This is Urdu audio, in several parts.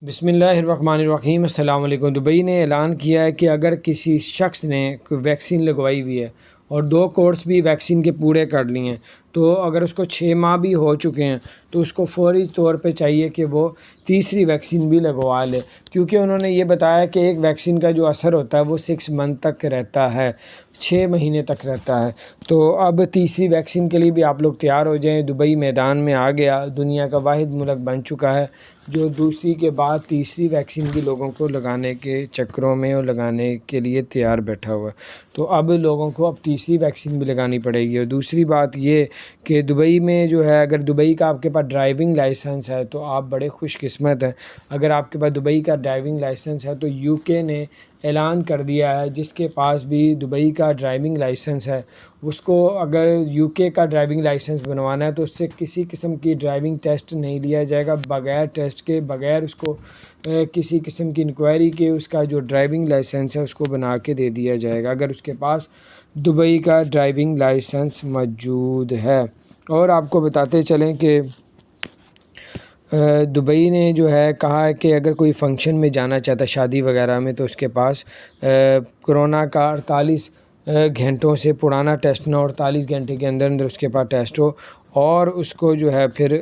بسم اللہ الرحمن الرحیم۔ السلام علیکم۔ دبئی نے اعلان کیا ہے کہ اگر کسی شخص نے کوئی ویکسین لگوائی ہوئی ہے اور 2 کورس بھی ویکسین کے پورے کر لیے ہیں، تو اگر اس کو 6 ماہ بھی ہو چکے ہیں تو اس کو فوری طور پہ چاہیے کہ وہ تیسری ویکسین بھی لگوا لے، کیونکہ انہوں نے یہ بتایا کہ ایک ویکسین کا جو اثر ہوتا ہے وہ 6 منتھ تک رہتا ہے، 6 مہینے تک رہتا ہے۔ تو اب تیسری ویکسین کے لیے بھی آپ لوگ تیار ہو جائیں۔ دبئی میدان میں آ گیا، دنیا کا واحد ملک بن چکا ہے جو دوسری کے بعد تیسری ویکسین بھی لوگوں کو لگانے کے چکروں میں اور لگانے کے لیے تیار بیٹھا ہوا ہے۔ تو اب لوگوں کو اب تیسری ویکسین بھی لگانی پڑے گی۔ اور دوسری بات یہ کہ دبئی میں جو ہے، اگر دبئی کا آپ کے پاس ڈرائیونگ لائسنس ہے تو آپ بڑے خوش قسمت ہیں۔ اگر آپ کے پاس دبئی کا ڈرائیونگ لائسنس ہے تو یو کے نے اعلان کر دیا ہے، جس کے پاس بھی دبئی کا ڈرائیونگ لائسنس ہے اس کو اگر یو کے کا ڈرائیونگ لائسنس بنوانا ہے تو اس سے کسی قسم کی ڈرائیونگ ٹیسٹ نہیں لیا جائے گا، بغیر ٹیسٹ کے، بغیر اس کو کسی قسم کی انکوائری کے اس کا جو ڈرائیونگ لائسنس ہے اس کو بنا کے دے دیا جائے گا، اگر اس کے پاس دبئی کا ڈرائیونگ لائسنس موجود ہے۔ اور آپ کو بتاتے چلیں کہ دبئی نے جو ہے کہا ہے کہ اگر کوئی فنکشن میں جانا چاہتا ہے، شادی وغیرہ میں، تو اس کے پاس کرونا کا 48 گھنٹوں سے پرانا ٹیسٹ نہ، 48 گھنٹے کے اندر اندر اس کے پاس ٹیسٹ ہو اور اس کو جو ہے پھر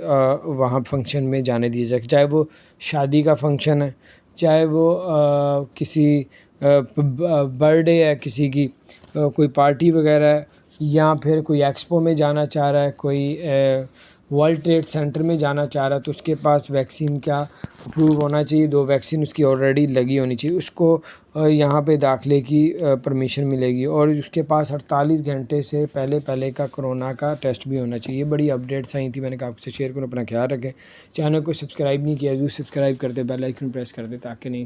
وہاں فنکشن میں جانے دیا جائے، چاہے وہ شادی کا فنکشن ہے، چاہے وہ کسی برتھ ڈے ہے کسی کی، کوئی پارٹی وغیرہ ہے، یا پھر کوئی ایکسپو میں جانا چاہ رہا ہے، کوئی ورلڈ ٹریڈ سینٹر میں جانا چاہ رہا ہے، تو اس کے پاس ویکسین کا اپروو ہونا چاہیے، 2 ویکسین اس کی آلریڈی لگی ہونی چاہیے، اس کو یہاں پہ داخلے کی پرمیشن ملے گی، اور اس کے پاس 48 گھنٹے سے پہلے کا کرونا کا ٹیسٹ بھی ہونا چاہیے۔ بڑی اپڈیٹس آئی تھی، میں نے کہا آپ سے شیئر کروں۔ اپنا خیال رکھیں، چینل کو سبسکرائب نہیں کیا، ضرور سبسکرائب کر دیں، بیل آئیکن پریس کر دیں تاکہ نہیں